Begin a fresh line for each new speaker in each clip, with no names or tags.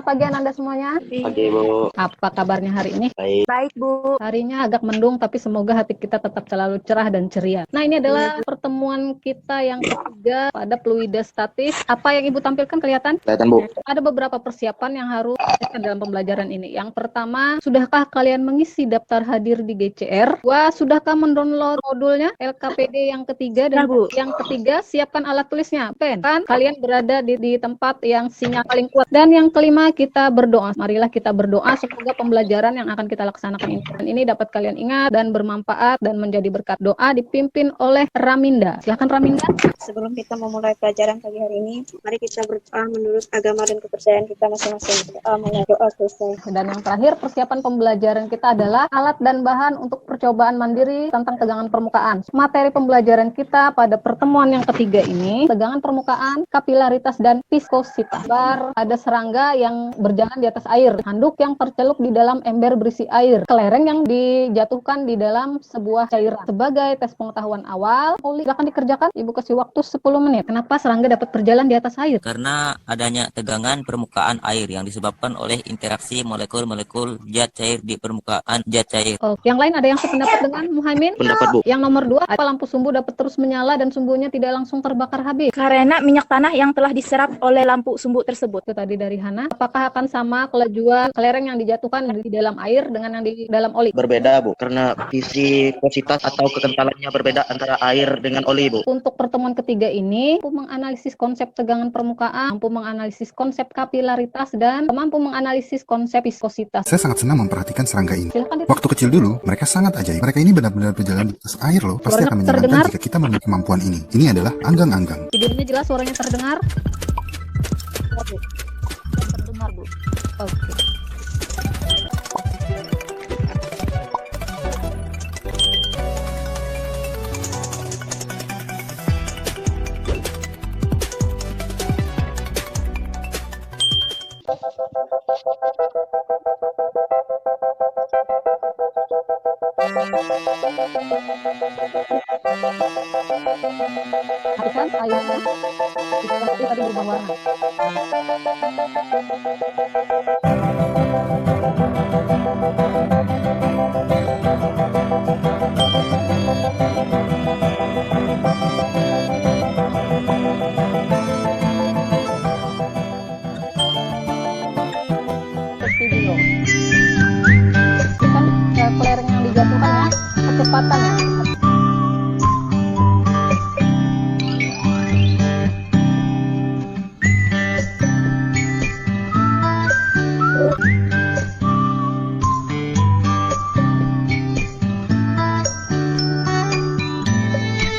Selamat pagi Anda semuanya.
Pagi Bu.
Apa kabarnya hari ini?
Baik.
Baik, Bu.
Harinya agak mendung, tapi semoga hati kita tetap selalu cerah dan ceria. Nah, ini adalah pertemuan kita yang ketiga pada Pluida Statis. Apa yang Ibu tampilkan kelihatan?
Kelihatan Bu.
Ada beberapa persiapan yang harus dilakukan dalam pembelajaran ini. Yang pertama, sudahkah kalian mengisi daftar hadir di GCR? Wah, sudahkah mendownload modulnya LKPD yang ketiga? Dan
Bu.
yang ketiga, siapkan alat tulisnya. Pen. Kan kalian berada di tempat yang sinyal paling kuat. Dan yang kelima, kita berdoa. Marilah kita berdoa semoga pembelajaran yang akan kita laksanakan ini dapat kalian ingat dan bermanfaat dan menjadi berkat. Doa dipimpin oleh Raminda. Silakan Raminda.
Sebelum kita memulai pelajaran pagi hari ini, mari kita berdoa menurut agama dan kepercayaan kita masing-masing. Doa selesai.
Dan yang terakhir, persiapan pembelajaran kita adalah alat dan bahan untuk percobaan mandiri tentang tegangan permukaan. Materi pembelajaran kita pada pertemuan yang ketiga ini, tegangan permukaan, kapilaritas, dan viskositas. Ada serangga yang berjalan di atas air, handuk yang tercelup di dalam ember berisi air, kelereng yang dijatuhkan di dalam sebuah cairan. Sebagai tes pengetahuan awal, silakan dikerjakan. Ibu kasih waktu 10 menit. Kenapa serangga dapat berjalan di atas air?
Karena adanya tegangan permukaan air yang disebabkan oleh interaksi molekul-molekul zat cair di permukaan zat cair.
Oh, yang lain ada yang sependapat dengan Muhaimin?
Pendapat Bu.
Yang nomor 2, apa lampu sumbu dapat terus menyala dan sumbunya tidak langsung terbakar habis?
Karena minyak tanah yang telah diserap oleh lampu sumbu tersebut.
Itu tadi dari Hana. Apakah akan sama kelajuan kelereng yang dijatuhkan di dalam air dengan yang di dalam oli?
Berbeda Bu, karena viskositas atau kekentalannya berbeda antara air dengan oli Bu.
Untuk pertemuan ketiga ini, mampu menganalisis konsep tegangan permukaan, mampu menganalisis konsep kapilaritas, dan mampu menganalisis konsep viskositas.
Saya sangat senang memperhatikan serangga ini.
Silakan.
Waktu kecil dulu, mereka sangat ajaib. Mereka ini benar-benar berjalan di atas air loh. Pasti akan menyenangkan jika kita memiliki kemampuan ini. Ini adalah anggang-anggang.
Videonya jelas, suaranya terdengar?
Terdengar, Bu.
Oke. Perhatikan airnya, seperti tadi berubah warna. Video. Kan kelereng yang dijatuhkan ya, kecepatannya.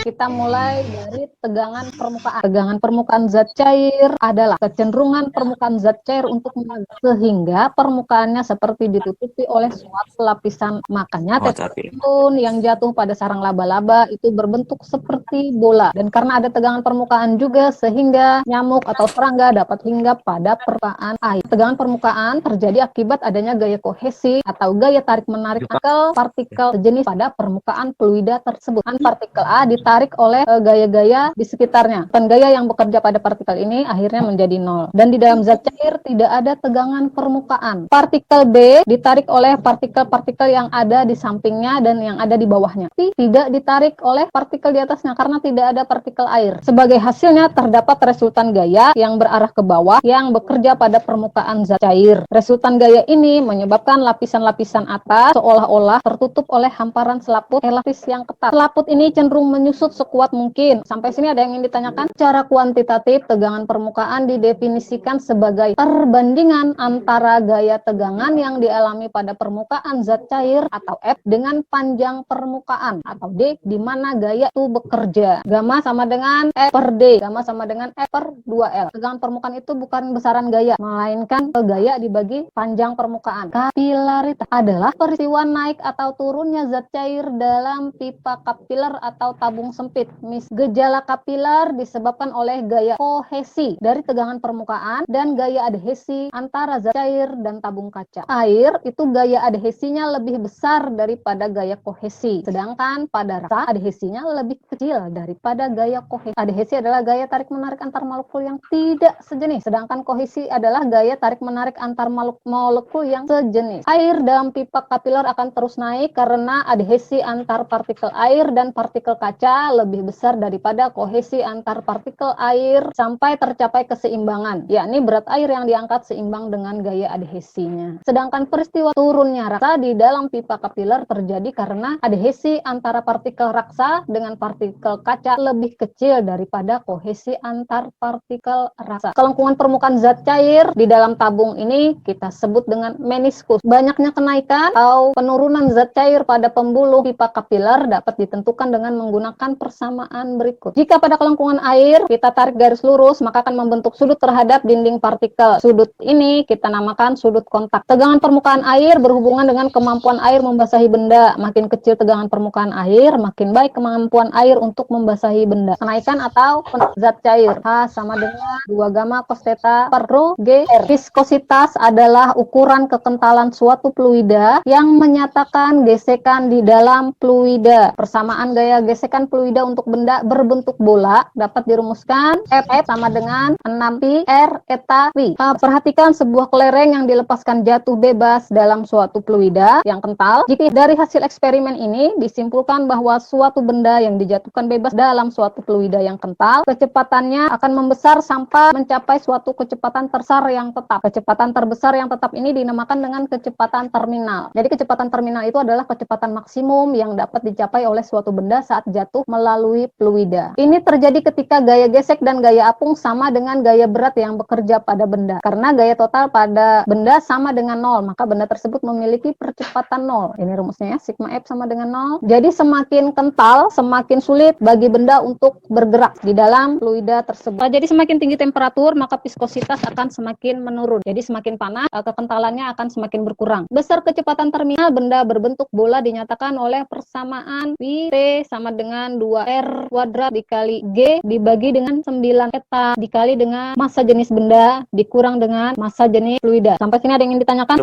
Kita mulai dari tegangan permukaan. Tegangan permukaan zat cair adalah kecenderungan permukaan zat cair untuk mengalir sehingga permukaannya seperti ditutupi oleh suatu lapisan. Makanya tetanus yang jatuh pada sarang laba-laba itu berbentuk seperti bola. Dan karena ada tegangan permukaan juga sehingga nyamuk atau serangga dapat hinggap pada permukaan air. Tegangan permukaan terjadi akibat adanya gaya kohesi atau gaya tarik-menarik partikel sejenis pada permukaan fluida tersebut. Partikel A ditarik oleh gaya-gaya di sekitarnya. Dan gaya yang bekerja pada partikel ini akhirnya menjadi nol. Dan di dalam zat cair tidak ada tegangan permukaan. Partikel B ditarik oleh partikel-partikel yang ada di sampingnya dan yang ada di bawahnya. Tapi tidak ditarik oleh partikel di atasnya karena tidak ada partikel air. Sebagai hasilnya terdapat resultan gaya yang berarah ke bawah yang bekerja pada permukaan zat cair. Resultan gaya ini menyebabkan lapisan-lapisan atas seolah-olah tertutup oleh hamparan selaput elastis yang ketat. Selaput ini cenderung menyusut sekuat mungkin. Sampai sini ada yang ingin ditanyakan? Secara kuantitatif, tegangan permukaan didefinisikan sebagai perbandingan antara gaya tegangan yang dialami pada permukaan zat cair atau F dengan panjang permukaan atau D, di mana gaya itu bekerja. Gamma sama dengan F per D, gamma sama dengan F per 2L. Tegangan permukaan itu bukan besaran gaya, melainkan gaya dibagi panjang permukaan. Kapilaritas adalah peristiwa naik atau turunnya zat cair dalam pipa kapiler atau tabung sempit. Gejala kapiler disebabkan oleh gaya kohesi dari tegangan permukaan dan gaya adhesi antara zat cair dan tabung kaca. Air itu gaya adhesinya lebih besar daripada gaya kohesi, sedangkan pada rasa adhesinya lebih kecil daripada gaya kohesi. Adhesi adalah gaya tarik-menarik antar molekul yang tidak sejenis, sedangkan kohesi adalah gaya tarik-menarik antar molekul yang sejenis. Air dalam pipa kapiler akan terus naik karena adhesi antar partikel air dan partikel kaca lebih besar daripada kohesi antar partikel air sampai tercapai keseimbangan, yakni berat air yang diangkat seimbang dengan gaya adhesinya. Sedangkan peristiwa turunnya raksa di dalam pipa kapiler terjadi karena adhesi antara partikel raksa dengan partikel kaca lebih kecil daripada kohesi antar partikel raksa. Kelengkungan permukaan zat cair di dalam tabung ini kita sebut dengan meniskus. Banyaknya kenaikan atau penurunan zat cair pada pembuluh pipa kapiler dapat ditentukan dengan menggunakan persamaan berikut. Jika pada kelengkungan air kita tarik garis lurus, maka akan membentuk sudut terhadap dinding partikel. Sudut ini kita namakan sudut kontak. Tegangan permukaan air berhubungan dengan kemampuan air membasahi benda. Makin kecil tegangan permukaan air, makin baik kemampuan air untuk membasahi benda. Kenaikan atau zat cair. H sama dengan 2 gamma cos theta per rho G R. Viskositas adalah ukuran kekentalan suatu fluida yang menyatakan gesekan di dalam fluida. Persamaan gaya gesekan fluida untuk benda berbentuk bola dapat dirumuskan F sama dengan 6pi R eta V. Perhatikan sebuah kelereng yang dilepaskan jatuh bebas dalam suatu fluida yang kental. Jika dari hasil eksperimen ini disimpulkan bahwa suatu benda yang dijatuhkan bebas dalam suatu fluida yang kental, kecepatannya akan membesar sampai mencapai suatu kecepatan terbesar yang tetap. Kecepatan terbesar yang tetap ini dinamakan dengan kecepatan terminal. Jadi kecepatan terminal itu adalah kecepatan maksimum yang dapat dicapai oleh suatu benda saat jatuh melalui fluida. Ini terjadi ketika gaya gesek dan gaya apung sama dengan gaya berat yang bekerja pada benda. Karena gaya total pada benda sama dengan 0, maka benda tersebut memiliki percepatan 0. Ini rumusnya ya, sigma F sama dengan 0. Jadi semakin kental, semakin sulit bagi benda untuk bergerak di dalam fluida tersebut. Jadi semakin tinggi temperatur, maka viskositas akan semakin menurun. Jadi semakin panas, kekentalannya akan semakin berkurang. Besar kecepatan terminal benda berbentuk bola dinyatakan oleh persamaan V T sama dengan 2R kuadrat dikali G dibagi dengan 9 eta dikali dengan massa jenis benda dikurang dengan massa jenis fluida. Sampai sini ada yang ingin ditanyakan?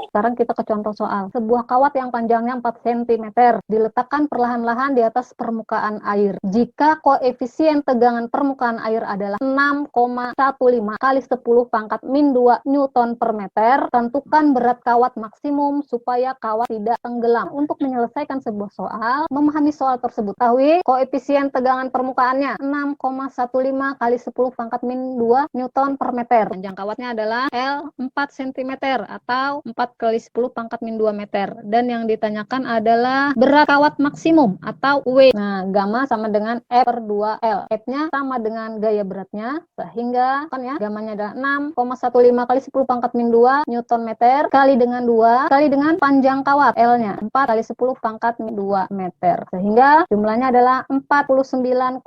Sekarang kita ke contoh soal. Sebuah kawat yang panjangnya 4 cm diletakkan perlahan-lahan di atas permukaan air. Jika koefisien tegangan permukaan air adalah 6,15 kali 10 pangkat min 2 Newton per meter, tentukan berat kawat maksimum supaya kawat tidak tenggelam. Untuk menyelesaikan sebuah soal, memahami soal tersebut, ketahui koefisien tegangan permukaannya 6,15 kali 10 pangkat min 2 Newton per meter. Panjang kawatnya adalah L 4 cm atau 4 kali 10 pangkat min 2 meter. Dan yang ditanyakan adalah berat kawat maksimum atau W. Nah, gamma sama dengan F per 2L. F-nya sama dengan gaya beratnya, sehingga kan ya, gammanya adalah 6,15 kali 10 pangkat min 2 Newton meter kali dengan 2 kali dengan panjang kawat L-nya 4 kali 10 pangkat min 2 meter. Sehingga jumlahnya adalah 49,2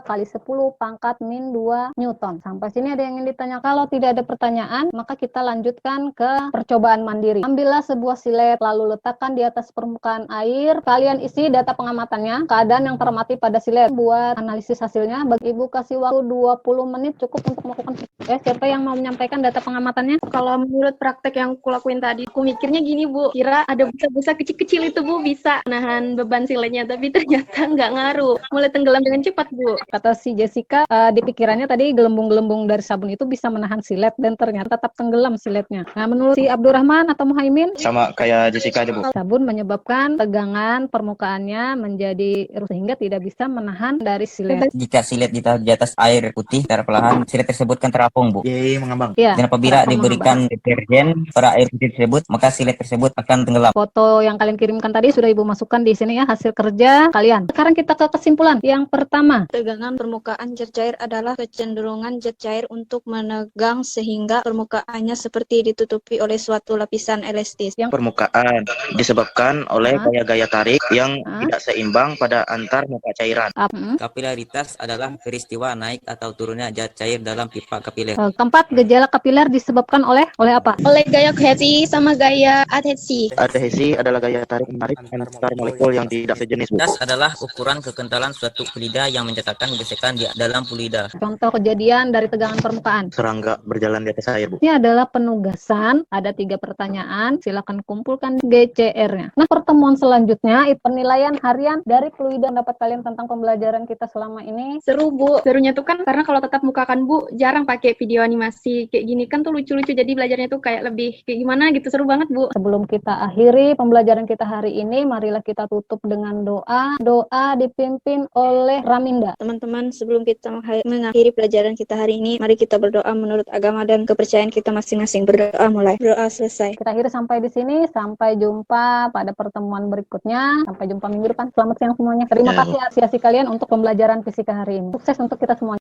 kali 10 pangkat min 2 Newton. Sampai sini ada yang ingin ditanya? Kalau tidak ada pertanyaan, maka kita lanjutkan ke percobaan mandiri. Ambillah sebuah silet, lalu letakkan di atas permukaan air. Kalian isi data pengamatannya, keadaan yang termati pada silet. Buat analisis hasilnya, bagi Ibu kasih waktu 20 menit cukup untuk melakukan. Siapa yang mau menyampaikan data pengamatannya?
Kalau menurut praktek yang aku lakuin tadi, aku mikirnya gini Bu, kira ada busa-busa kecil-kecil itu Bu bisa nahan beban siletnya, tapi ternyata nggak ngaruh, mulai tenggelam dengan cepat Bu.
Kata si Jessica, di pikirannya tadi gelembung-gelembung dari sabun itu bisa menahan silet dan ternyata tetap tenggelam siletnya. Nah, menurut si Abdurrahman atau Muhaimin?
Sama kayak Jessica aja, Bu.
Sabun menyebabkan tegangan permukaannya menjadi sehingga tidak bisa menahan dari silet.
Jika silet ditaruh di atas air putih secara perlahan, silet tersebut kan terapung, Bu.
Jadi mengambang.
Ya,
Dan apabila diberikan deterjen pada air putih tersebut, maka silet tersebut akan tenggelam.
foto yang kalian kirimkan tadi sudah Ibu masukkan di sini ya, hasil kerja kalian. Sekarang kita ke kesimpulan. Yang pertama,
Tegangan permukaan zat cair adalah kecenderungan zat cair untuk menegang sehingga permukaannya seperti ditutupi oleh suatu lapisan elastis.
Permukaan disebabkan oleh gaya-gaya tarik yang tidak seimbang pada antar muka cairan.
Kapilaritas adalah peristiwa naik atau turunnya zat cair dalam pipa kapiler.
keempat, gejala kapiler disebabkan oleh apa?
Oleh gaya kohesi sama gaya adhesi.
Adhesi adalah gaya tarik menarik antar molekul yang tidak sejenis, Bu.
Das adalah ukuran ukuran kekentalan suatu pelida yang menciptakan gesekan di dalam pelida.
Contoh kejadian dari tegangan permukaan.
Serangga berjalan di atas air, Bu.
Ini adalah penugasan, ada 3 pertanyaan, silakan kumpulkan GCR-nya. Nah, pertemuan selanjutnya, penilaian harian dari fluida dapat kalian tentang pembelajaran kita selama ini.
Seru Bu, serunya tuh kan karena kalau tetap muka kan Bu, jarang pakai video animasi kayak gini kan tuh lucu-lucu, jadi belajarnya tuh kayak lebih kayak gimana gitu, seru banget Bu.
Sebelum kita akhiri pembelajaran kita hari ini, marilah kita tutup dengan doa. Doa dipimpin oleh Raminda.
Teman-teman, sebelum kita mengakhiri pelajaran kita hari ini, mari kita berdoa menurut agama dan kepercayaan kita masing-masing. Berdoa mulai. Berdoa selesai.
Kita akhiri sampai di sini. Sampai jumpa pada pertemuan berikutnya. Sampai jumpa minggu depan. Selamat siang semuanya. Terima kasih apresiasi kalian untuk pembelajaran fisika hari ini. Sukses untuk kita semuanya.